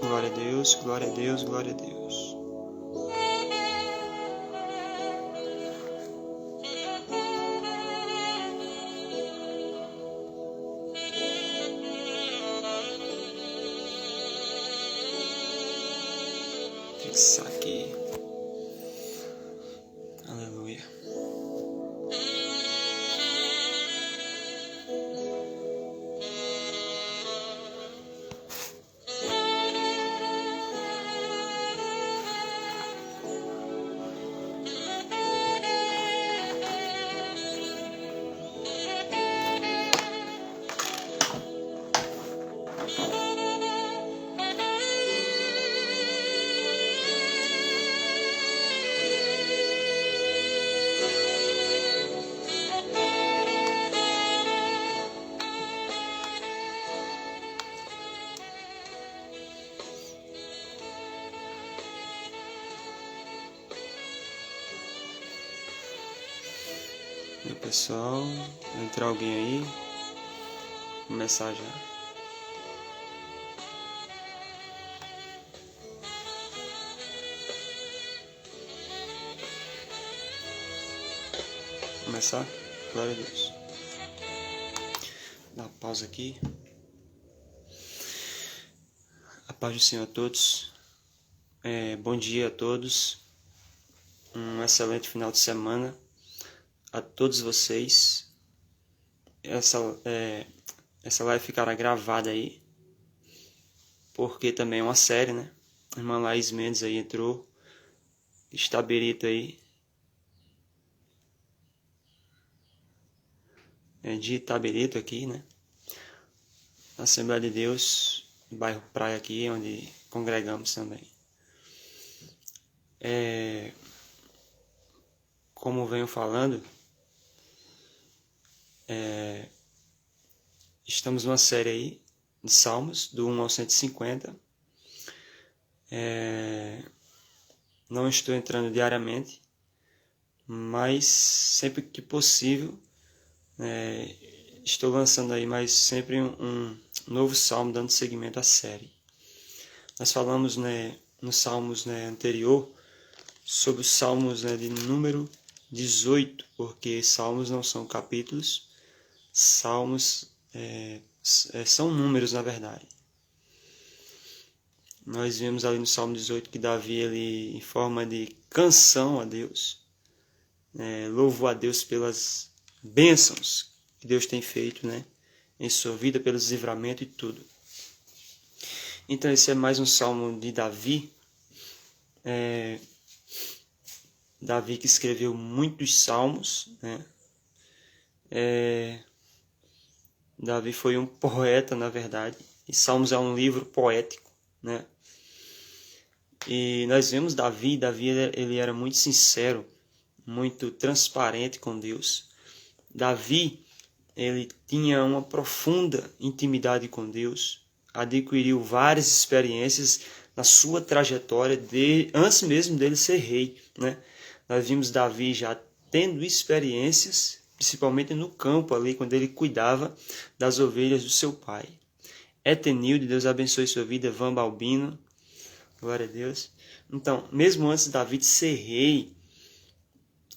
Glória a Deus, glória a Deus, glória a Deus. Fixar aqui. Aleluia. E aí, pessoal, vai entrar alguém aí? Vou começar já. Começar? Glória a Deus. Dá uma pausa aqui. A paz do Senhor a todos. Bom dia a todos. Um excelente final de semana a todos vocês. Essa live ficará gravada aí, porque também é uma série, né? A irmã Laís Mendes aí entrou, Estaberito aí, de Itaberito aqui, né? Na Assembleia de Deus, no bairro Praia aqui, onde congregamos também. Como venho falando, estamos numa série aí de Salmos, do 1 ao 150. Não estou entrando diariamente, mas sempre que possível, estou lançando aí mais sempre um novo salmo, dando seguimento à série. Nós falamos, nos salmos anterior sobre os salmos de número 18, porque salmos não são capítulos, salmos são números, na verdade. Nós vimos ali no Salmo 18 que Davi, ele, em forma de canção a Deus, louvou a Deus pelas bênçãos que Deus tem feito, em sua vida, pelos livramentos e tudo. Então esse é mais um salmo de Davi. Davi que escreveu muitos salmos, Davi foi um poeta, na verdade, e Salmos é um livro poético, E nós vemos Davi ele era muito sincero, muito transparente com Deus. Davi, ele tinha uma profunda intimidade com Deus, adquiriu várias experiências na sua trajetória antes mesmo dele ser rei, Nós vimos Davi já tendo experiências, principalmente no campo ali, quando ele cuidava das ovelhas do seu pai. Etenilde, Deus abençoe sua vida. Van Balbino, glória a Deus. Então, mesmo antes de Davi ser rei,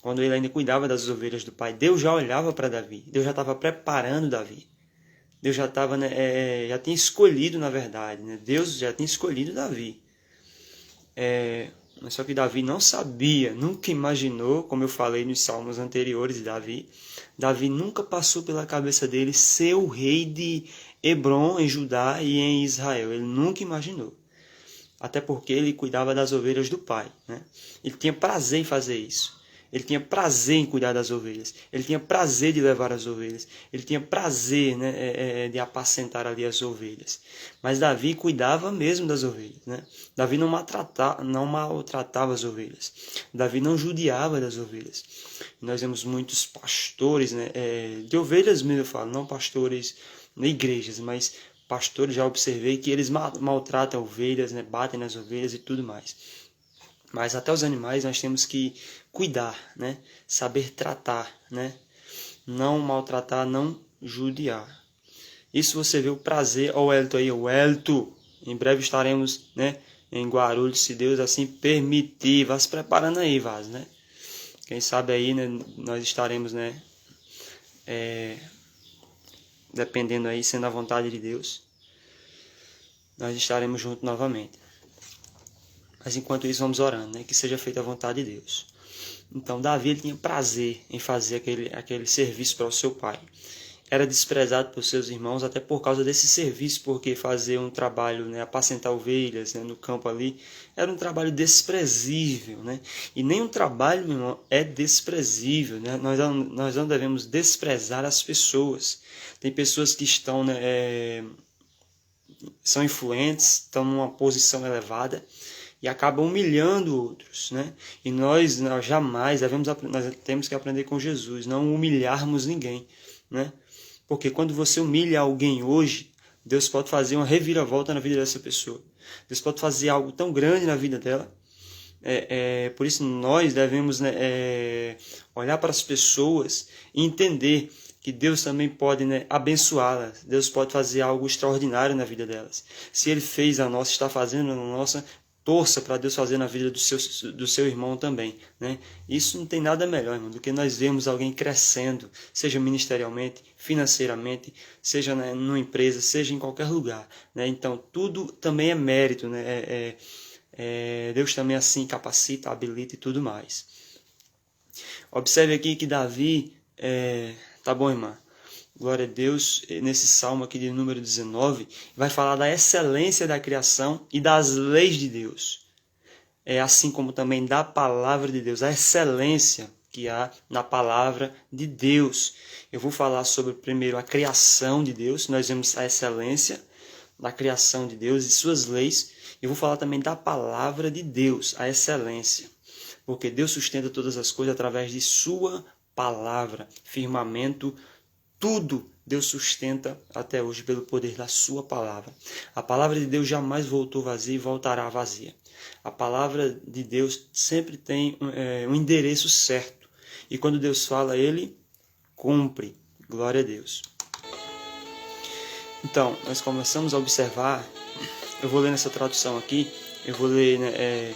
quando ele ainda cuidava das ovelhas do pai, Deus já olhava para Davi. Deus já estava preparando Davi. Deus já estava, já tinha escolhido, na verdade. Deus já tinha escolhido Davi. Mas só que Davi não sabia, nunca imaginou, como eu falei nos salmos anteriores de Davi, Davi nunca passou pela cabeça dele ser o rei de Hebrom, em Judá e em Israel. Ele nunca imaginou. Até porque ele cuidava das ovelhas do pai. Ele tinha prazer em fazer isso. Ele tinha prazer em cuidar das ovelhas. Ele tinha prazer de levar as ovelhas. Ele tinha prazer de apacentar ali as ovelhas. Mas Davi cuidava mesmo das ovelhas. Davi não maltratava as ovelhas. Davi não judiava das ovelhas. Nós vemos muitos pastores, de ovelhas mesmo, eu falo, não pastores em igrejas, mas pastores, já observei que eles maltratam ovelhas, batem nas ovelhas e tudo mais. Mas até os animais nós temos que cuidar, saber tratar, não maltratar, não judiar. Isso você vê o prazer. Olha o Elton aí, o Elton Em breve estaremos, né, em Guarulhos, se Deus assim permitir. Vá se preparando aí, Vaz, né? Quem sabe aí, né, nós estaremos, né, dependendo aí, sendo a vontade de Deus, nós estaremos juntos novamente. Mas enquanto isso, vamos orando, né, que seja feita a vontade de Deus. Então, Davi ele tinha prazer em fazer aquele serviço para o seu pai. Era desprezado por seus irmãos até por causa desse serviço, porque fazer um trabalho, né, apacentar ovelhas, né, no campo ali, era um trabalho desprezível, né? E nenhum trabalho, meu irmão, é desprezível, né? Nós não devemos desprezar as pessoas. Tem pessoas que estão, né, são influentes, estão numa posição elevada e acabam humilhando outros, né? E nós jamais nós temos que aprender com Jesus, não humilharmos ninguém, né? Porque quando você humilha alguém hoje, Deus pode fazer uma reviravolta na vida dessa pessoa. Deus pode fazer algo tão grande na vida dela. Por isso nós devemos, né, olhar para as pessoas e entender que Deus também pode, né, abençoá-las. Deus pode fazer algo extraordinário na vida delas. Se Ele fez a nossa, está fazendo a nossa, torça para Deus fazer na vida do seu irmão também, né? Isso não tem nada melhor, irmão, do que nós vermos alguém crescendo, seja ministerialmente, financeiramente, seja, né, numa empresa, seja em qualquer lugar, né? Então, tudo também é mérito, né? Deus também assim capacita, habilita e tudo mais. Observe aqui que Davi, tá bom, irmã? Glória a Deus, nesse salmo aqui de número 19, vai falar da excelência da criação e das leis de Deus. Assim como também da palavra de Deus, a excelência que há na palavra de Deus. Eu vou falar sobre primeiro a criação de Deus, nós vemos a excelência da criação de Deus e suas leis. Eu vou falar também da palavra de Deus, a excelência. Porque Deus sustenta todas as coisas através de sua palavra, firmamento, tudo Deus sustenta até hoje pelo poder da sua palavra. A palavra de Deus jamais voltou vazia e voltará vazia. A palavra de Deus sempre tem um endereço certo. E quando Deus fala, Ele cumpre. Glória a Deus. Então, nós começamos a observar, eu vou ler nessa tradução aqui, eu vou ler, né,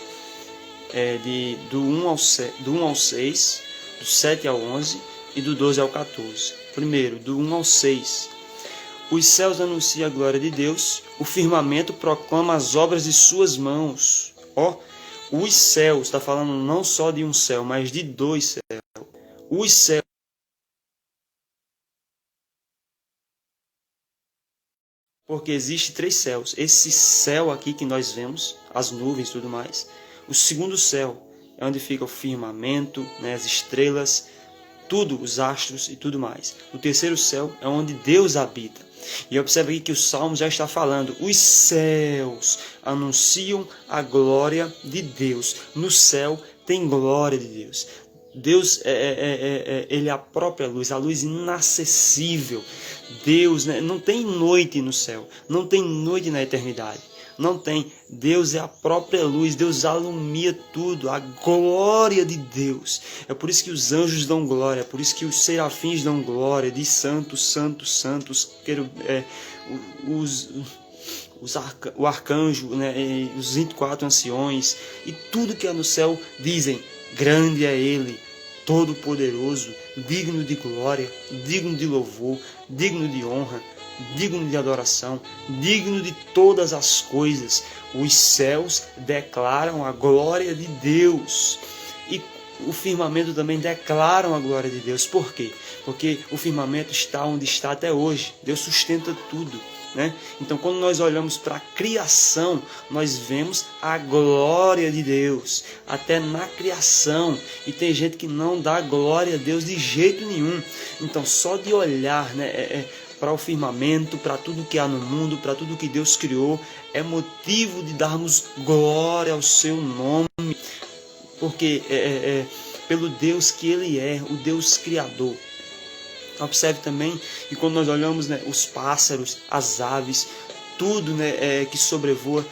do 1 ao 6, do 7 ao 11 e do 12 ao 14. Primeiro, do 1 ao 6. Os céus anunciam a glória de Deus, o firmamento proclama as obras de suas mãos. Os céus, está falando não só de um céu, mas de dois céus. Os céus. Porque existe 3 céus. Esse céu aqui que nós vemos, as nuvens e tudo mais. O segundo céu é onde fica o firmamento, né, as estrelas, tudo, os astros e tudo mais. O terceiro céu é onde Deus habita. E observe aqui que o Salmo já está falando, os céus anunciam a glória de Deus. No céu tem glória de Deus. Deus Ele é a própria luz, a luz inacessível. Deus, né, não tem noite no céu, não tem noite na eternidade. Não tem. Deus é a própria luz. Deus alumia tudo. A glória de Deus. É por isso que os anjos dão glória. É por isso que os serafins dão glória. Diz santos, santos, santos. O arcanjo, né, os 24 anciões. E tudo que há no céu dizem: grande é Ele, todo-poderoso, digno de glória, digno de louvor, digno de honra, digno de adoração, digno de todas as coisas. Os céus declaram a glória de Deus. E o firmamento também declaram a glória de Deus. Por quê? Porque o firmamento está onde está até hoje. Deus sustenta tudo, né? Então, quando nós olhamos para a criação, nós vemos a glória de Deus, até na criação. E tem gente que não dá glória a Deus de jeito nenhum. Então, só de olhar, né, para o firmamento, para tudo que há no mundo, para tudo que Deus criou, é motivo de darmos glória ao seu nome, porque pelo Deus que Ele é, o Deus Criador. Observe também que quando nós olhamos, né, os pássaros, as aves, tudo, né, que sobrevoa,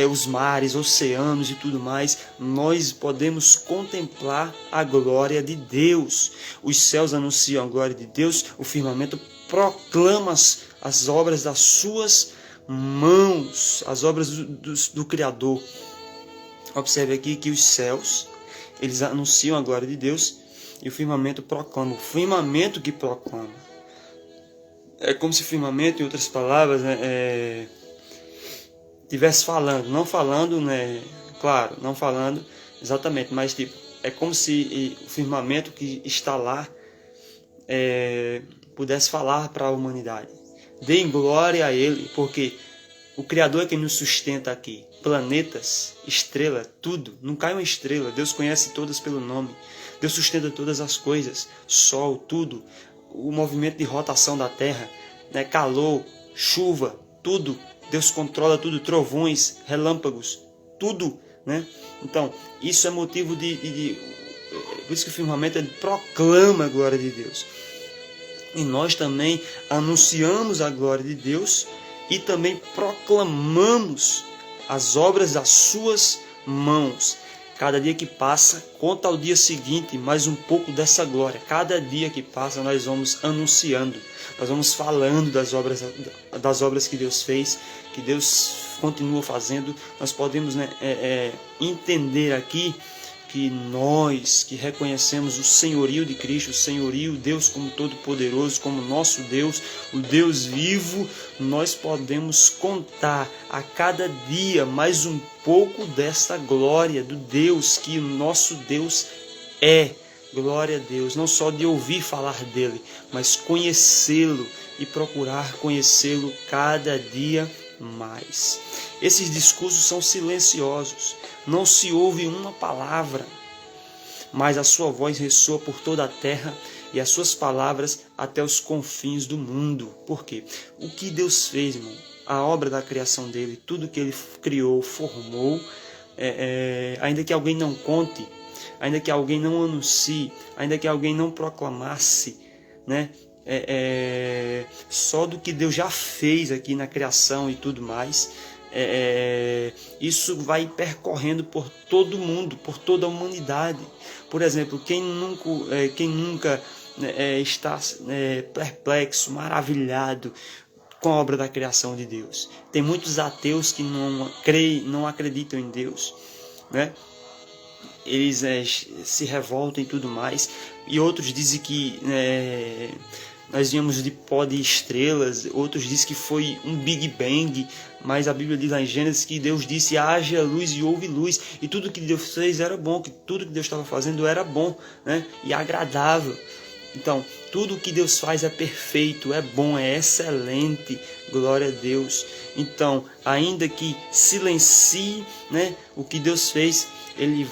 os mares, oceanos e tudo mais, nós podemos contemplar a glória de Deus. Os céus anunciam a glória de Deus, o firmamento proclama as obras das suas mãos, as obras do Criador. Observe aqui que os céus, eles anunciam a glória de Deus e o firmamento proclama. O firmamento que proclama. É como se o firmamento, em outras palavras, estivesse falando. Não falando, né? Claro, não falando exatamente, mas tipo, é como se o firmamento que está lá pudesse falar para a humanidade. Deem glória a Ele, porque o Criador é quem nos sustenta aqui. Planetas, estrela, tudo. Não cai uma estrela. Deus conhece todas pelo nome. Deus sustenta todas as coisas. Sol, tudo. O movimento de rotação da Terra, né? Calor, chuva, tudo. Deus controla tudo. Trovões, relâmpagos, tudo, né? Então, isso é motivo por isso que o firmamento proclama a glória de Deus. E nós também anunciamos a glória de Deus e também proclamamos as obras das suas mãos. Cada dia que passa, conta ao dia seguinte mais um pouco dessa glória. Cada dia que passa, nós vamos anunciando, nós vamos falando das obras que Deus fez, que Deus continua fazendo. Nós podemos, né, entender aqui que nós que reconhecemos o senhorio de Cristo, o senhorio, Deus como Todo-Poderoso, como nosso Deus, o Deus vivo, nós podemos contar a cada dia mais um pouco desta glória do Deus que o nosso Deus é. Glória a Deus, não só de ouvir falar dele, mas conhecê-lo e procurar conhecê-lo cada dia mais. Esses discursos são silenciosos, não se ouve uma palavra, mas a sua voz ressoa por toda a terra e as suas palavras até os confins do mundo. Por quê? O que Deus fez, irmão, a obra da criação dele, tudo que ele criou, formou, ainda que alguém não conte, ainda que alguém não anuncie, ainda que alguém não proclamasse, né? Só do que Deus já fez aqui na criação e tudo mais, isso vai percorrendo por todo mundo, por toda a humanidade. Por exemplo, quem nunca está perplexo, maravilhado com a obra da criação de Deus? Tem muitos ateus que não acreditam em Deus, né? Eles se revoltam e tudo mais, e outros dizem que nós viemos de pó de estrelas, outros dizem que foi um Big Bang, mas a Bíblia diz lá em Gênesis que Deus disse: haja luz e houve luz, e tudo que Deus fez era bom, que tudo que Deus estava fazendo era bom, né? E agradável. Então, tudo que Deus faz é perfeito, é bom, é excelente, glória a Deus. Então, ainda que silencie, né, o que Deus fez, Ele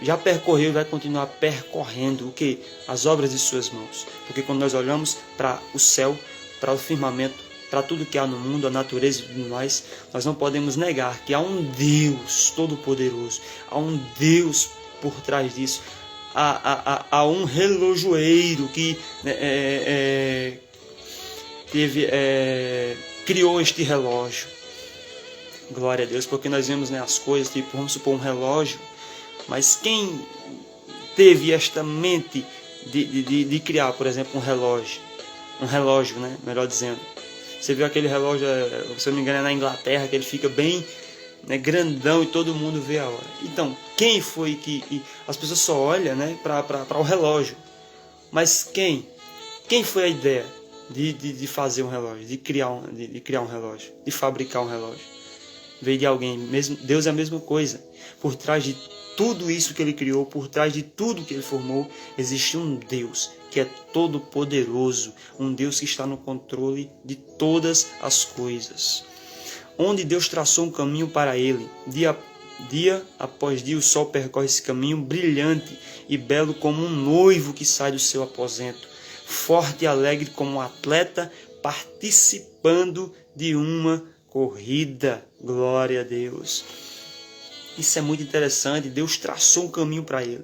já percorreu e vai continuar percorrendo o que? As obras de suas mãos. Porque quando nós olhamos para o céu, para o firmamento, para tudo que há no mundo, a natureza e tudo mais, nós não podemos negar que há um Deus todo-poderoso, há um Deus por trás disso, há um relojoeiro que criou este relógio. Glória a Deus, porque nós vemos, né, as coisas, tipo, vamos supor, um relógio. Mas quem teve esta mente de criar, por exemplo, um relógio, né? Melhor dizendo. Você viu aquele relógio, se eu não me engano, é na Inglaterra, que ele fica bem, né, grandão e todo mundo vê a hora. Então, quem foi que as pessoas só olham, né, para o relógio? Mas quem foi a ideia de fazer um relógio, de criar um relógio, de fabricar um relógio? Veio de alguém. Mesmo Deus é a mesma coisa. Por trás de tudo isso que Ele criou, por trás de tudo que Ele formou, existe um Deus que é todo poderoso, um Deus que está no controle de todas as coisas. Onde Deus traçou um caminho para Ele, dia após dia o sol percorre esse caminho brilhante e belo como um noivo que sai do seu aposento, forte e alegre como um atleta participando de uma corrida. Glória a Deus. Isso é muito interessante. Deus traçou um caminho para ele.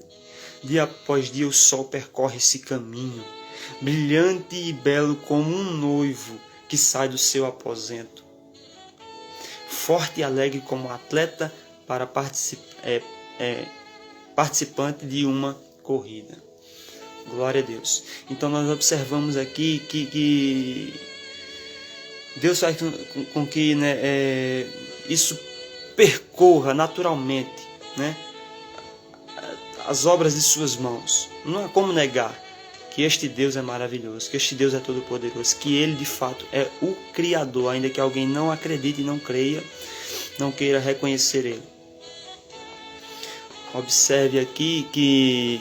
Dia após dia o sol percorre esse caminho, brilhante e belo como um noivo que sai do seu aposento, forte e alegre como um atleta para participante de uma corrida. Glória a Deus. Então nós observamos aqui que Deus faz com que, né, isso percorra naturalmente, né, as obras de suas mãos. Não há como negar que este Deus é maravilhoso, que este Deus é todo-poderoso, que Ele de fato é o Criador, ainda que alguém não acredite e não creia, não queira reconhecer Ele. Observe aqui que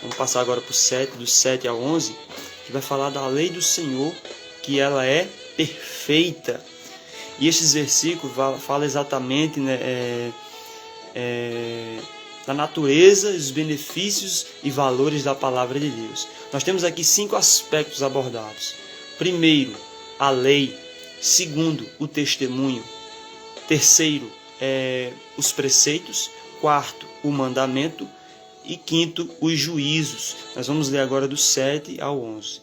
vamos passar agora para o 7, do 7 ao 11, que vai falar da lei do Senhor, que ela é perfeita. E estes versículos falam exatamente, né, da natureza, os benefícios e valores da palavra de Deus. Nós temos aqui 5 aspectos abordados. Primeiro, a lei. Segundo, o testemunho. Terceiro, os preceitos. Quarto, o mandamento. E quinto, os juízos. Nós vamos ler agora do 7 ao 11.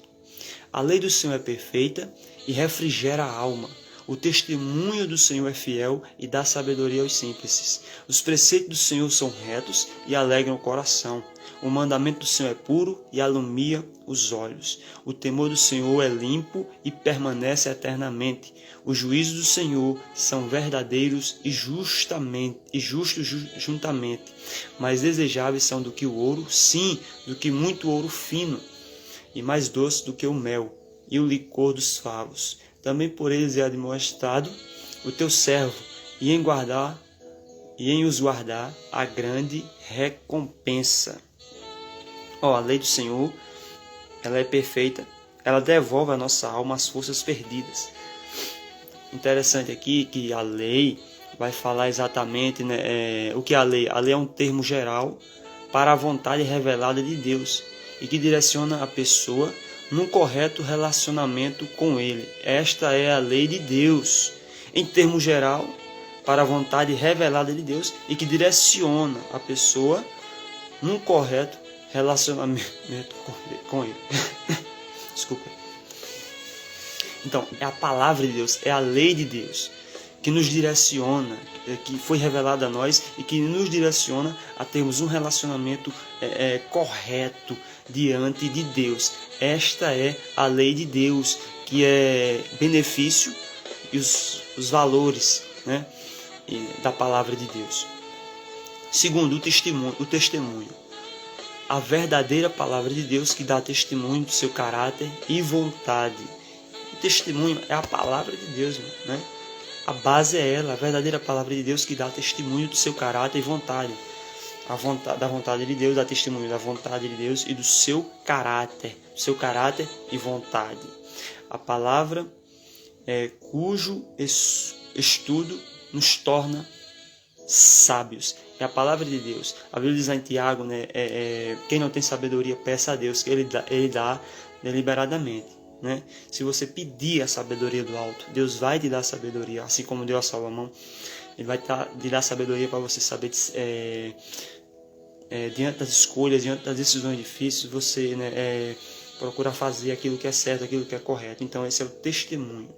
A lei do Senhor é perfeita e refrigera a alma. O testemunho do Senhor é fiel e dá sabedoria aos simples. Os preceitos do Senhor são retos e alegram o coração. O mandamento do Senhor é puro e alumia os olhos. O temor do Senhor é limpo e permanece eternamente. Os juízos do Senhor são verdadeiros e justos juntamente. Mais desejáveis são do que o ouro, sim, do que muito ouro fino, e mais doce do que o mel e o licor dos favos. Também por eles é admoestado o teu servo, e em os guardar a grande recompensa. A lei do Senhor, ela é perfeita, ela devolve à nossa alma as forças perdidas. Interessante aqui que a lei vai falar exatamente, né, o que é a lei. A lei é um termo geral para a vontade revelada de Deus e que direciona a pessoa num correto relacionamento com Ele. Esta é a lei de Deus, em termo geral, para a vontade revelada de Deus e que direciona a pessoa num correto relacionamento com Ele. Desculpa. Então, é a palavra de Deus, é a lei de Deus que nos direciona, que foi revelada a nós e que nos direciona a termos um relacionamento correto diante de Deus. Esta é a lei de Deus, que é benefício e os valores, né, da palavra de Deus. Segundo, o testemunho. A verdadeira palavra de Deus que dá testemunho do seu caráter e vontade. O testemunho é a palavra de Deus, né? A base é ela, a verdadeira palavra de Deus que dá testemunho do seu caráter e vontade. Da vontade de Deus, dá testemunho da vontade de Deus e do seu caráter e vontade. A palavra cujo estudo nos torna sábios. É a palavra de Deus. A Bíblia diz lá em Tiago, né, quem não tem sabedoria, peça a Deus, que Ele dá deliberadamente. Né? Se você pedir a sabedoria do alto, Deus vai te dar sabedoria, assim como deu a Salomão. Ele vai te dar sabedoria para você saber, diante das escolhas, diante das decisões difíceis, você, né, procurar fazer aquilo que é certo, aquilo que é correto. Então esse é o testemunho.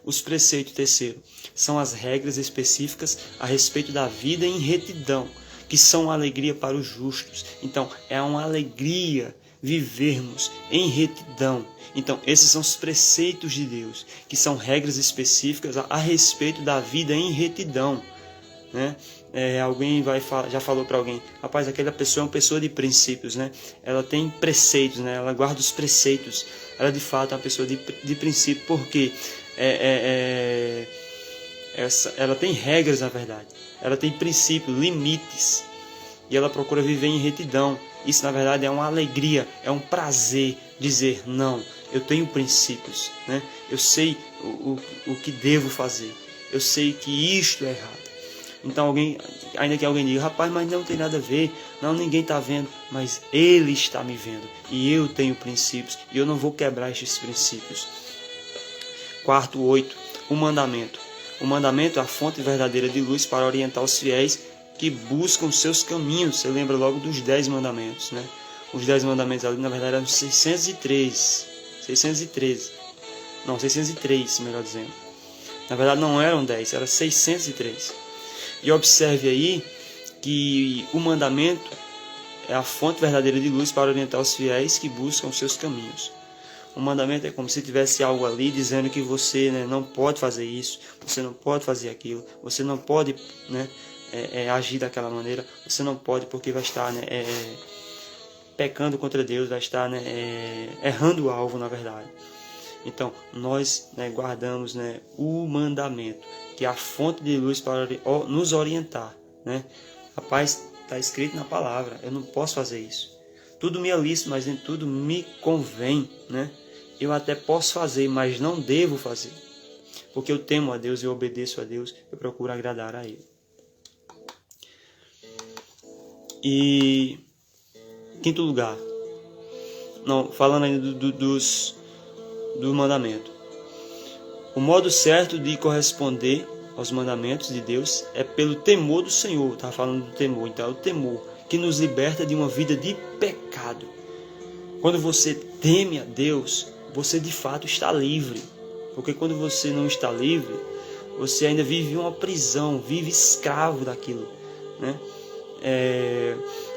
Os preceitos, terceiro, são as regras específicas a respeito da vida em retidão, que são uma alegria para os justos. Então é uma alegria vivermos em retidão. Então, esses são os preceitos de Deus, que são regras específicas a respeito da vida em retidão. Né? Alguém já falou para alguém, rapaz, aquela pessoa é uma pessoa de princípios, né? Ela tem preceitos, né? Ela guarda os preceitos. Ela de fato é uma pessoa de princípio, porque ela tem regras, na verdade. Ela tem princípios, limites. E ela procura viver em retidão. Isso, na verdade, é uma alegria, é um prazer dizer, não, eu tenho princípios, né? Eu sei o que devo fazer. Eu sei que isto é errado. Então, ainda que alguém diga, rapaz, mas não tem nada a ver. Não, ninguém está vendo, mas Ele está me vendo. E eu tenho princípios, e eu não vou quebrar estes princípios. Quarto, 8, o mandamento. O mandamento é a fonte verdadeira de luz para orientar os fiéis que buscam seus caminhos. Você lembra logo dos 10 mandamentos, né? Os 10 mandamentos ali, na verdade, eram 603, melhor dizendo. Na verdade, não eram 10, eram 603. E observe aí que o mandamento é a fonte verdadeira de luz para orientar os fiéis que buscam os seus caminhos. O mandamento é como se tivesse algo ali dizendo que você, né, não pode fazer isso, você não pode fazer aquilo, você não pode, né, agir daquela maneira, você não pode porque vai estar, né, pecando contra Deus, vai estar, né, errando o alvo, na verdade. Então, nós, né, guardamos, né, o mandamento, que é a fonte de luz para nos orientar. Né? Rapaz, está escrito na palavra, eu não posso fazer isso. Tudo me é lícito, mas nem tudo me convém. Né? Eu até posso fazer, mas não devo fazer. Porque eu temo a Deus, eu obedeço a Deus, eu procuro agradar a Ele. E, quinto lugar, não, falando ainda do mandamento. O modo certo de corresponder aos mandamentos de Deus é pelo temor do Senhor. Estava falando do temor, então é o temor que nos liberta de uma vida de pecado. Quando você teme a Deus, você de fato está livre. Porque quando você não está livre, você ainda vive uma prisão, vive escravo daquilo. Né?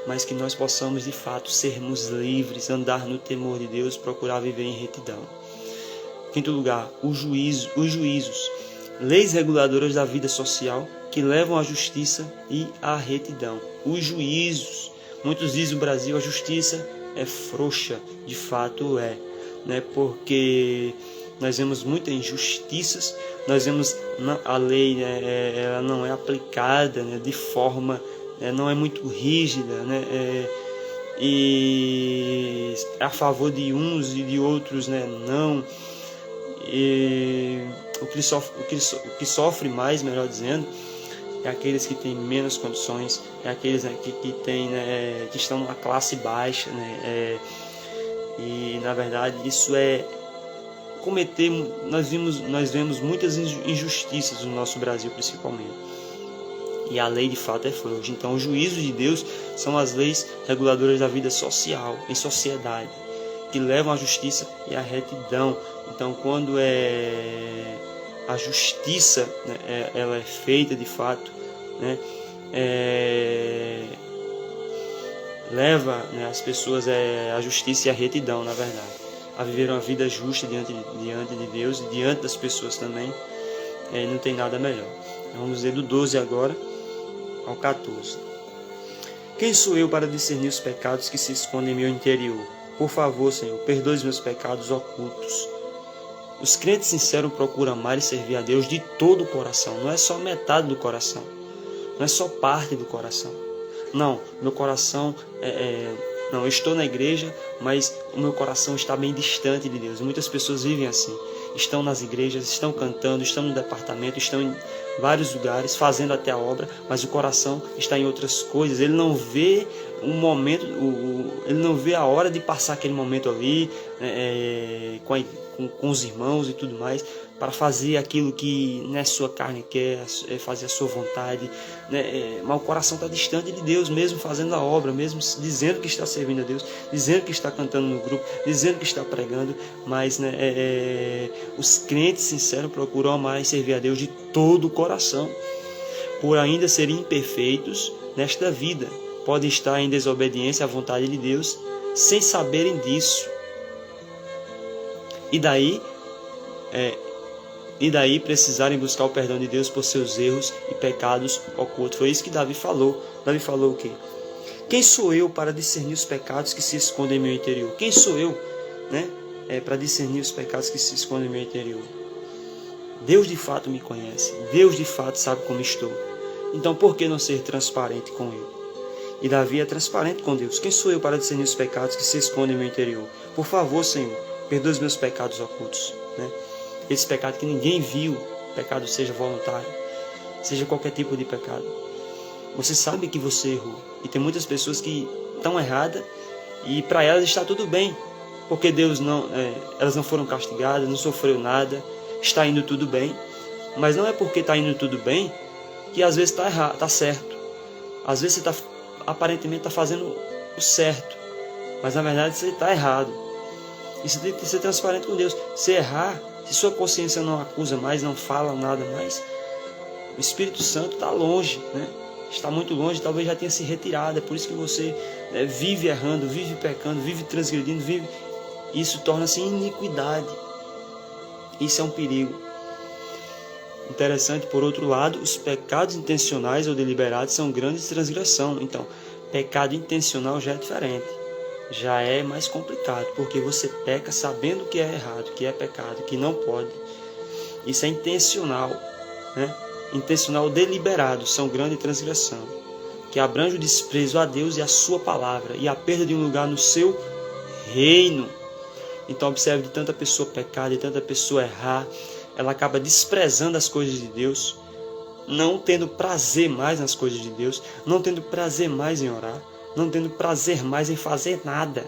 Mas que nós possamos de fato sermos livres, andar no temor de Deus, procurar viver em retidão. Quinto lugar, os juízos, leis reguladoras da vida social que levam à justiça e à retidão. Os juízos, muitos dizem no Brasil a justiça é frouxa, de fato é, né? Porque nós vemos muitas injustiças, nós vemos a lei, né, ela não é aplicada, né, de forma, não é muito rígida, né, e é a favor de uns e de outros, né, não. E o que sofre mais, melhor dizendo, é aqueles que têm menos condições, é aqueles, né, que têm, né, que estão numa classe baixa, né, e na verdade isso é cometer. Nós vemos muitas injustiças no nosso Brasil, principalmente, e a lei de fato é frouxa. Então os juízos de Deus são as leis reguladoras da vida social, em sociedade, que levam à justiça e à retidão. Então, quando a justiça, né, ela é feita de fato, né, leva, né, as pessoas à justiça e à retidão, na verdade, a viver uma vida justa diante de Deus e diante das pessoas também. Não tem nada melhor. Vamos ler do 12 agora ao 14. Quem sou eu para discernir os pecados que se escondem em meu interior? Por favor, Senhor, perdoe os meus pecados ocultos. Os crentes sinceros procuram amar e servir a Deus de todo o coração. Não é só metade do coração. Não é só parte do coração. Não, meu coração não, eu estou na igreja, mas o meu coração está bem distante de Deus. Muitas pessoas vivem assim. Estão nas igrejas, estão cantando, estão no departamento, estão em vários lugares, fazendo até a obra, mas o coração está em outras coisas. Ele não vê um momento, ele não vê a hora de passar aquele momento ali, com os irmãos e tudo mais, para fazer aquilo que, né, sua carne quer, fazer a sua vontade, né? Mas o coração está distante de Deus, mesmo fazendo a obra, mesmo dizendo que está servindo a Deus, dizendo que está cantando no grupo, dizendo que está pregando, mas, né, os crentes sinceros procuram amar e servir a Deus de todo o coração. Por ainda serem imperfeitos nesta vida, podem estar em desobediência à vontade de Deus sem saberem disso. E daí precisarem buscar o perdão de Deus por seus erros e pecados ocultos. Foi isso que Davi falou. Davi falou o quê? Quem sou eu para discernir os pecados que se escondem em meu interior? Quem sou eu, né, para discernir os pecados que se escondem em meu interior? Deus de fato me conhece. Deus de fato sabe como estou. Então por que não ser transparente com Ele? E Davi é transparente com Deus. Quem sou eu para discernir os pecados que se escondem em meu interior? Por favor, Senhor, perdoe os meus pecados ocultos, né? Esse pecado que ninguém viu, pecado seja voluntário, seja qualquer tipo de pecado. Você sabe que você errou. E tem muitas pessoas que estão erradas e para elas está tudo bem, porque elas não foram castigadas, não sofreu nada, está indo tudo bem. Mas não é porque está indo tudo bem que às vezes está certo. Às vezes você aparentemente está fazendo o certo, mas na verdade você está errado. E você tem que ser transparente com Deus. Se errar, se sua consciência não acusa mais, não fala nada mais, o Espírito Santo está longe, né? está muito longe, talvez já tenha se retirado. É por isso que você vive errando, vive pecando, vive transgredindo, isso torna-se iniquidade. Isso é um perigo. Interessante, por outro lado, os pecados intencionais ou deliberados são grandes transgressão. Então, pecado intencional já é diferente, já é mais complicado, porque você peca sabendo que é errado, que é pecado, que não pode. Isso é intencional, né? Intencional ou deliberado são grande transgressão, que abrange o desprezo a Deus e a sua palavra, e a perda de um lugar no seu reino. Então observe, de tanta pessoa pecar, de tanta pessoa errar, ela acaba desprezando as coisas de Deus, não tendo prazer mais nas coisas de Deus, não tendo prazer mais em orar, não tendo prazer mais em fazer nada.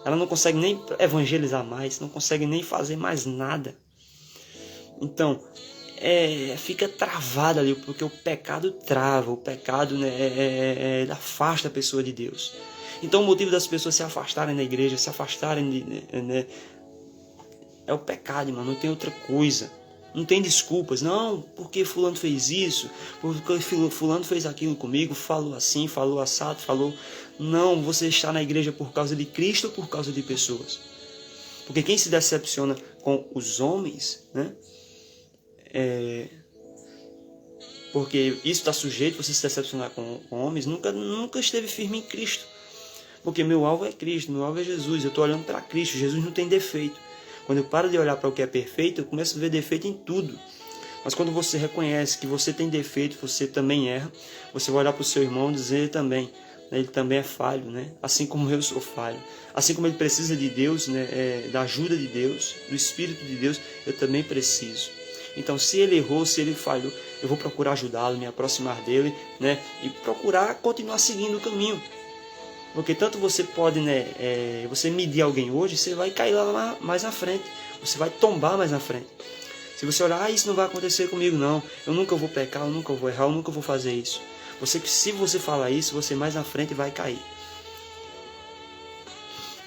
Ela não consegue nem evangelizar mais, não consegue nem fazer mais nada. Então, fica travado ali, porque o pecado trava, o pecado, né, afasta a pessoa de Deus. Então o motivo das pessoas se afastarem da igreja, se afastarem, né, é o pecado, irmão, não tem outra coisa. Não tem desculpas, não, porque fulano fez isso, porque fulano fez aquilo comigo, falou assim, falou assado, falou... Não, você está na igreja por causa de Cristo ou por causa de pessoas? Porque quem se decepciona com os homens, né? Porque isso está sujeito, você se decepcionar com homens, nunca esteve firme em Cristo. Porque meu alvo é Cristo, meu alvo é Jesus, eu estou olhando para Cristo, Jesus não tem defeito. Quando eu paro de olhar para o que é perfeito, eu começo a ver defeito em tudo. Mas quando você reconhece que você tem defeito, você também erra, você vai olhar para o seu irmão e dizer também, né, ele também é falho, né? Assim como eu sou falho. Assim como ele precisa de Deus, né, da ajuda de Deus, do Espírito de Deus, eu também preciso. Então, se ele errou, se ele falhou, eu vou procurar ajudá-lo, me aproximar dele, né, e procurar continuar seguindo o caminho. Porque tanto você pode, né, você medir alguém hoje, você vai cair lá mais na frente. Você vai tombar mais na frente. Se você olhar, isso não vai acontecer comigo não. Eu nunca vou pecar, eu nunca vou errar, eu nunca vou fazer isso. Se você falar isso, você mais na frente vai cair.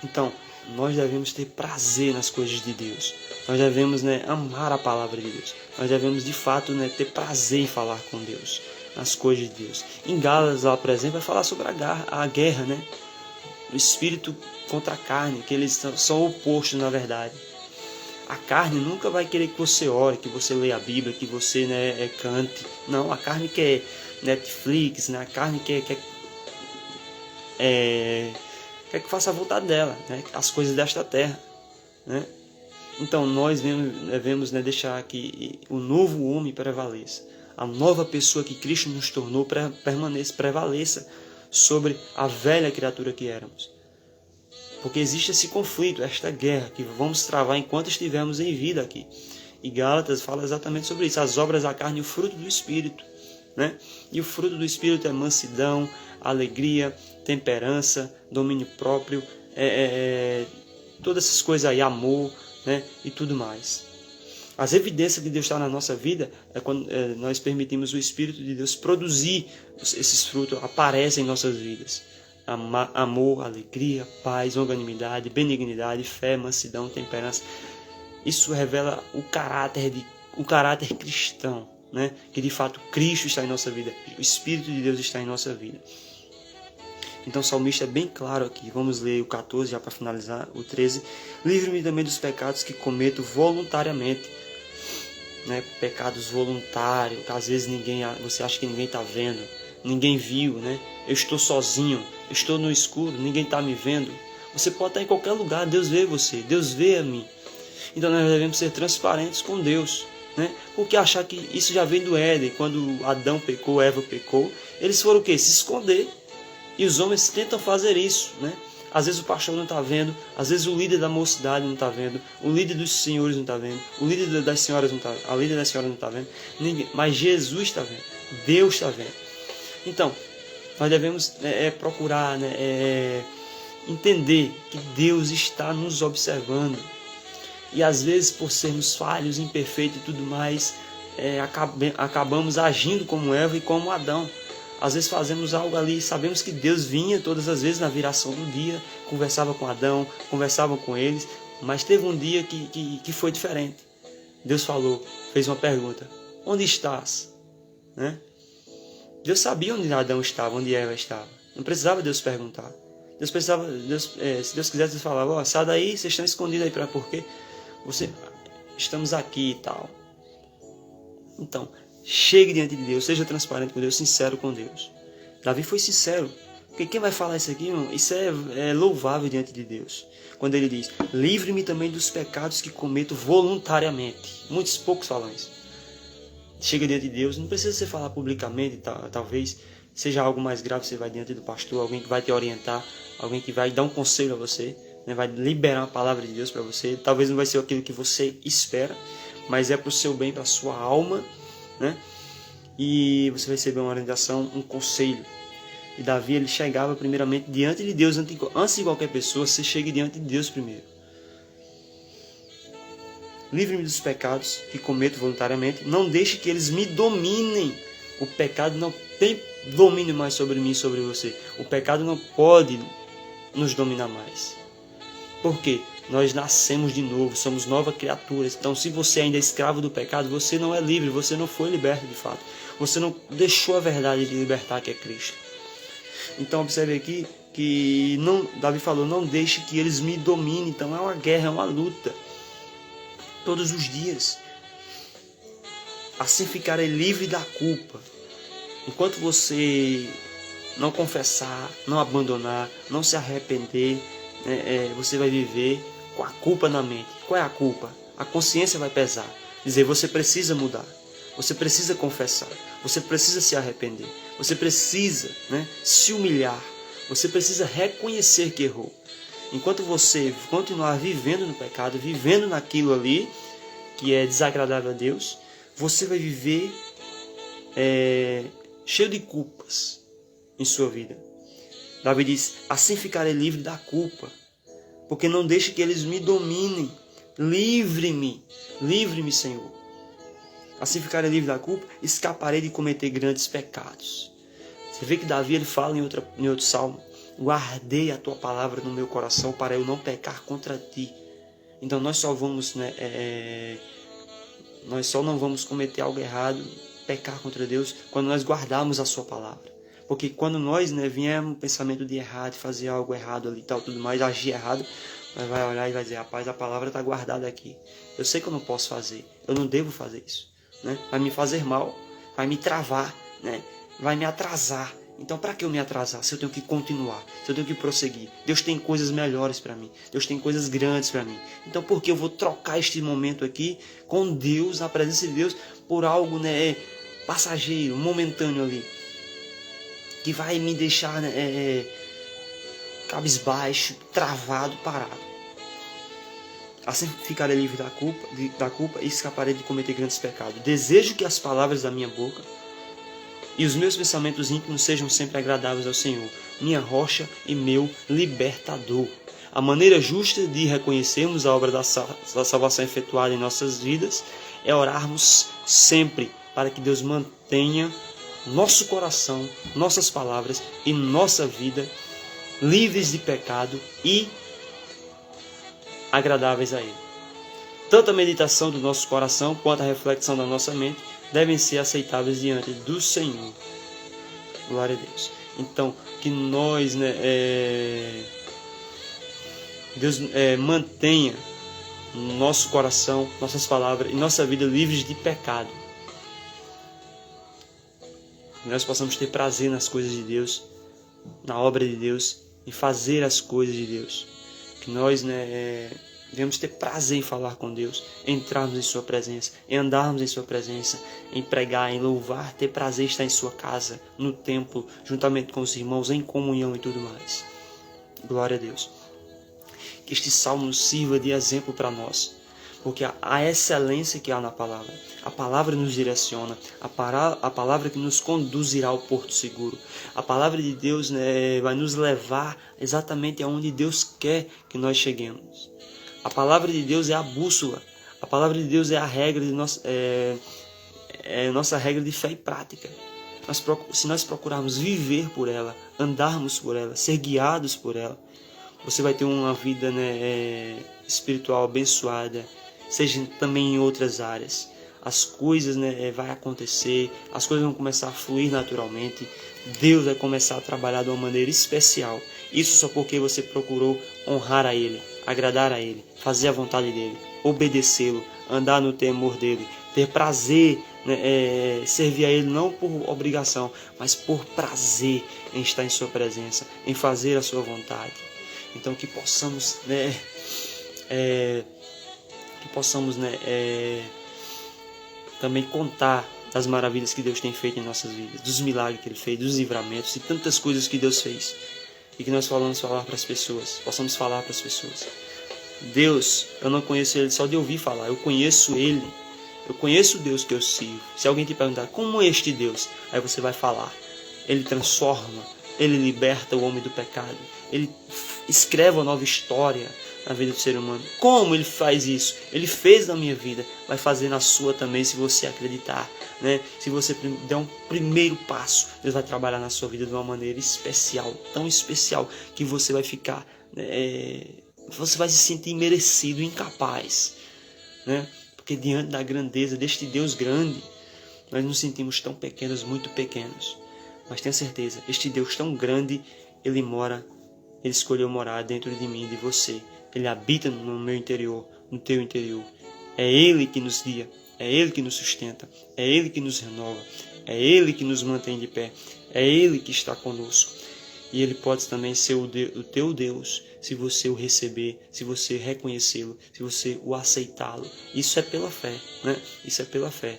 Então, nós devemos ter prazer nas coisas de Deus. Nós devemos, né, amar a palavra de Deus. Nós devemos, de fato, né, ter prazer em falar com Deus, nas coisas de Deus. Em Gálatas, lá, por exemplo, vai falar sobre a guerra, né? O espírito contra a carne, que eles são opostos, na verdade. A carne nunca vai querer que você ore, que você leia a Bíblia, que você, né, cante. Não, a carne quer Netflix, né? A carne quer que faça a vontade dela, né? As coisas desta terra, né? Então nós devemos, né, deixar que o novo homem prevaleça. A nova pessoa que Cristo nos tornou prevaleça sobre a velha criatura que éramos. Porque existe esse conflito, esta guerra que vamos travar enquanto estivermos em vida aqui. E Gálatas fala exatamente sobre isso, as obras da carne e o fruto do Espírito, né? E o fruto do Espírito é mansidão, alegria, temperança, domínio próprio, todas essas coisas aí, amor, né? E tudo mais. As evidências de Deus estar na nossa vida é quando nós permitimos o Espírito de Deus produzir esses frutos, aparecem em nossas vidas. Amor, alegria, paz, longanimidade, benignidade, fé, mansidão, temperança. Isso revela o caráter cristão, né? Que de fato Cristo está em nossa vida, o Espírito de Deus está em nossa vida. Então o salmista é bem claro aqui. Vamos ler o 14 já para finalizar, o 13. Livre-me também dos pecados que cometo voluntariamente, né? Pecados voluntários, que às vezes você acha que ninguém está vendo, ninguém viu, né? Eu estou sozinho, eu estou no escuro, ninguém está me vendo. Você pode estar em qualquer lugar, Deus vê você, Deus vê a mim. Então nós devemos ser transparentes com Deus, né? Porque achar que isso já vem do Éden, quando Adão pecou, Eva pecou, eles foram o quê? Se esconder. E os homens tentam fazer isso, né? Às vezes o pastor não está vendo, às vezes o líder da mocidade não está vendo, o líder dos senhores não está vendo, o líder das senhoras não está, a líder das senhoras não está vendo, ninguém, mas Jesus está vendo, Deus está vendo. Então, nós devemos procurar, né, entender que Deus está nos observando. E às vezes, por sermos falhos, imperfeitos e tudo mais, acabamos agindo como Eva e como Adão. Às vezes fazemos algo ali, sabemos que Deus vinha todas as vezes na viração do dia, conversava com Adão, conversava com eles, mas teve um dia que foi diferente. Deus falou, fez uma pergunta: onde estás? Né? Deus sabia onde Adão estava, onde Eva estava. Não precisava Deus perguntar. Se Deus quisesse, Deus falava, ó, sai daí, vocês estão escondidos aí, por quê? Estamos aqui e tal. Então, chegue diante de Deus, seja transparente com Deus, sincero com Deus. Davi foi sincero. Porque quem vai falar isso aqui, irmão, isso é louvável diante de Deus. Quando ele diz, livre-me também dos pecados que cometo voluntariamente. Muitos poucos falam isso. Chega diante de Deus, não precisa você falar publicamente, talvez seja algo mais grave, você vai diante do pastor, alguém que vai te orientar, alguém que vai dar um conselho a você, né, vai liberar a palavra de Deus para você. Talvez não vai ser aquilo que você espera, mas é para o seu bem, para a sua alma, né? E você vai receber uma orientação, um conselho. E Davi, ele chegava primeiramente diante de Deus, antes de qualquer pessoa, você chegue diante de Deus primeiro. Livre-me dos pecados que cometo voluntariamente, não deixe que eles me dominem. O pecado não tem domínio mais sobre mim e sobre você. O pecado não pode nos dominar mais. Por quê? Nós nascemos de novo, somos novas criaturas. Então, se você ainda é escravo do pecado, você não é livre, você não foi liberto de fato. Você não deixou a verdade de libertar, que é Cristo. Então, observe aqui que Davi falou, não deixe que eles me dominem. Então, é uma guerra, é uma luta. Todos os dias. Assim ficarei livre da culpa. Enquanto você não confessar, não abandonar, não se arrepender, você vai viver com a culpa na mente. Qual é a culpa? A consciência vai pesar. Dizer, você precisa mudar. Você precisa confessar. Você precisa se arrepender. Você precisa, se humilhar. Você precisa reconhecer que errou. Enquanto você continuar vivendo no pecado, vivendo naquilo ali que é desagradável a Deus, você vai viver cheio de culpas em sua vida. Davi diz, assim ficarei livre da culpa, porque não deixe que eles me dominem. Livre-me, Senhor. Assim ficarei livre da culpa, escaparei de cometer grandes pecados. Você vê que Davi ele fala em outro salmo, guardei a tua palavra no meu coração para eu não pecar contra ti. Então nós só não vamos cometer algo errado, pecar contra Deus, quando nós guardarmos a sua palavra. Porque quando nós viemos um pensamento de errar, de fazer algo errado ali, tal, tudo mais, agir errado, nós vai olhar e vai dizer, rapaz, a palavra está guardada aqui. Eu sei que eu não posso fazer, eu não devo fazer isso. Vai me fazer mal, vai me travar, vai me atrasar. Então, para que eu me atrasar? Se eu tenho que continuar, se eu tenho que prosseguir. Deus tem coisas melhores para mim. Deus tem coisas grandes para mim. Então, por que eu vou trocar este momento aqui com Deus, na presença de Deus, por algo passageiro, momentâneo ali, que vai me deixar cabisbaixo, travado, parado? Assim ficarei livre da culpa e escaparei de cometer grandes pecados. Desejo que as palavras da minha boca e os meus pensamentos íntimos sejam sempre agradáveis ao Senhor, minha rocha e meu libertador. A maneira justa de reconhecermos a obra da salvação efetuada em nossas vidas é orarmos sempre para que Deus mantenha nosso coração, nossas palavras e nossa vida livres de pecado e agradáveis a Ele. Tanto a meditação do nosso coração quanto a reflexão da nossa mente devem ser aceitáveis diante do Senhor. Glória a Deus. Então, que nós, Deus mantenha nosso coração, nossas palavras e nossa vida livres de pecado. Que nós possamos ter prazer nas coisas de Deus, na obra de Deus, em fazer as coisas de Deus. Que nós, devemos ter prazer em falar com Deus, em entrarmos em sua presença, em andarmos em sua presença, em pregar, em louvar, ter prazer em estar em sua casa, no templo, juntamente com os irmãos, em comunhão e tudo mais. Glória a Deus. Que este salmo nos sirva de exemplo para nós, porque a excelência que há na palavra, a palavra nos direciona, a palavra que nos conduzirá ao porto seguro, a palavra de Deus vai nos levar exatamente aonde Deus quer que nós cheguemos. A palavra de Deus é a bússola. A palavra de Deus é a regra de nossa regra de fé e prática. Se nós procurarmos viver por ela, andarmos por ela, ser guiados por ela, você vai ter uma vida espiritual abençoada, seja também em outras áreas. as coisas, né, vai acontecer, as coisas vão começar a fluir naturalmente. Deus vai começar a trabalhar de uma maneira especial. Isso só porque você procurou honrar a Ele, agradar a Ele, fazer a vontade dEle, obedecê-lo, andar no temor dEle, ter prazer, né, servir a Ele não por obrigação, mas por prazer em estar em sua presença, em fazer a sua vontade. Então que possamos, também contar das maravilhas que Deus tem feito em nossas vidas, dos milagres que Ele fez, dos livramentos e tantas coisas que Deus fez. E que nós possamos falar para as pessoas. Deus, eu não conheço Ele só de ouvir falar, eu conheço Ele. Eu conheço o Deus que eu sirvo. Se alguém te perguntar, como é este Deus? Aí você vai falar. Ele transforma, Ele liberta o homem do pecado. Ele escreve uma nova história na vida do ser humano. Como Ele faz isso? Ele fez na minha vida, vai fazer na sua também, se você acreditar, né? Se você der um primeiro passo, Deus vai trabalhar na sua vida de uma maneira especial, tão especial, que você vai ficar, você vai se sentir merecido, incapaz, né? Porque diante da grandeza deste Deus grande, nós nos sentimos tão pequenos, muito pequenos. Mas tenha certeza, este Deus tão grande, Ele escolheu morar dentro de mim e de você. Ele habita no meu interior, no teu interior. É Ele que nos guia, é Ele que nos sustenta, é Ele que nos renova, é Ele que nos mantém de pé, é Ele que está conosco. E Ele pode também ser o teu Deus, se você o receber, se você reconhecê-lo, se você o aceitá-lo. Isso é pela fé, né? Isso é pela fé.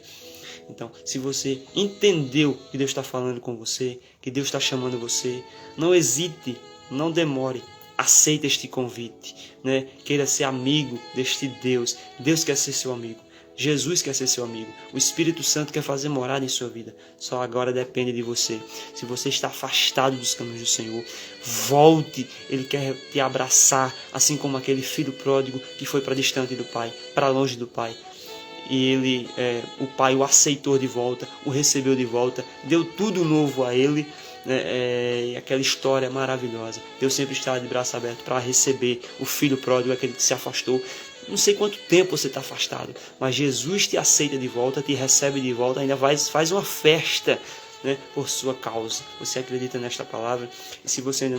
Então, se você entendeu que Deus está falando com você, que Deus está chamando você, não hesite, não demore. Aceita este convite, né? Queira ser amigo deste Deus. Deus quer ser seu amigo. Jesus quer ser seu amigo. O Espírito Santo quer fazer morada em sua vida. Só agora depende de você. Se você está afastado dos caminhos do Senhor, volte. Ele quer te abraçar, assim como aquele filho pródigo que foi para distante do Pai, para longe do Pai. E o Pai o aceitou de volta, o recebeu de volta, deu tudo novo a ele. Aquela história maravilhosa. Deus sempre está de braço aberto para receber o filho pródigo, aquele que se afastou. Não sei quanto tempo você está afastado, mas Jesus te aceita de volta, te recebe de volta, ainda faz uma festa, né, por sua causa. Você acredita nesta palavra? E se você ainda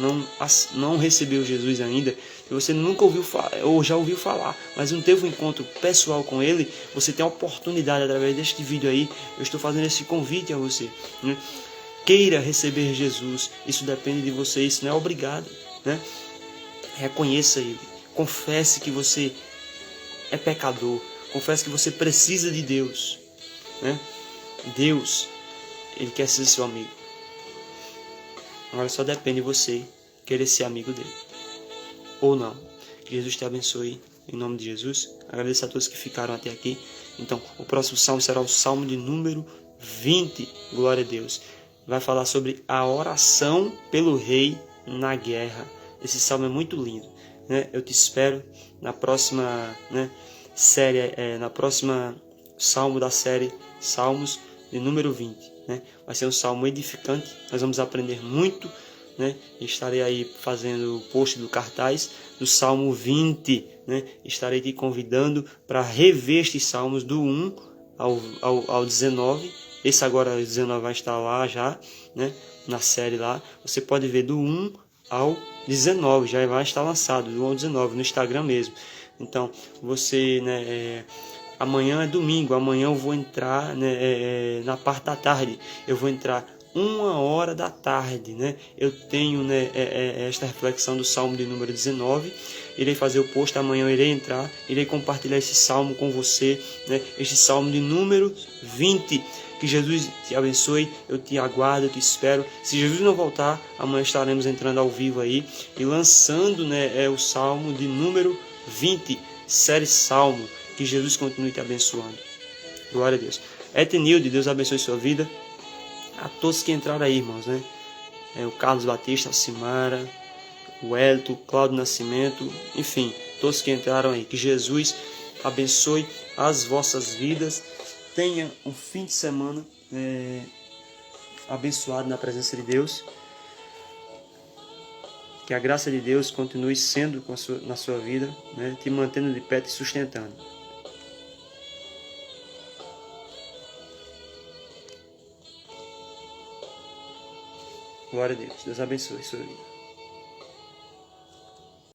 não recebeu Jesus ainda, se você nunca ouviu falar, ou já ouviu falar, mas não teve um encontro pessoal com Ele, você tem a oportunidade, através deste vídeo aí, eu estou fazendo esse convite a você, né? Queira receber Jesus, isso depende de você, isso não é obrigado, né? Reconheça Ele, confesse que você é pecador, confesse que você precisa de Deus, né? Deus, Ele quer ser seu amigo. Agora só depende de você querer ser amigo dele ou não. Que Jesus te abençoe em nome de Jesus. Agradeço a todos que ficaram até aqui. Então, o próximo salmo será o salmo de número 20. Glória a Deus. Vai falar sobre a oração pelo rei na guerra. Esse salmo é muito lindo, né? Eu te espero na próxima, né, série, na próxima salmo da série Salmos de número 20, né? Vai ser um salmo edificante. Nós vamos aprender muito, né? Estarei aí fazendo o post do cartaz do salmo 20, né? Estarei te convidando para rever estes salmos do 1 ao 19. Esse agora, o 19, vai estar lá já, né, na série lá. Você pode ver do 1 ao 19, já vai estar lançado, do 1 ao 19, no Instagram mesmo. Então, você, né, amanhã é domingo, amanhã eu vou entrar, né, na parte da tarde. Eu vou entrar 1h da tarde, né? Eu tenho, né, esta reflexão do Salmo de número 19. Irei fazer o post, amanhã eu irei entrar, irei compartilhar esse salmo com você, né? Este salmo de número 20. Que Jesus te abençoe, eu te aguardo, eu te espero. Se Jesus não voltar, amanhã estaremos entrando ao vivo aí e lançando, né, o salmo de número 20, série Salmo. Que Jesus continue te abençoando. Glória a Deus. Etenilde, Deus abençoe sua vida. A todos que entraram aí, irmãos, né? O Carlos Batista, a Simara, o Hélito, o Cláudio Nascimento, enfim, todos que entraram aí. Que Jesus abençoe as vossas vidas. Tenha um fim de semana abençoado na presença de Deus. Que a graça de Deus continue sendo na sua vida, né? Te mantendo de pé, te sustentando. Glória a Deus. Deus abençoe sua vida.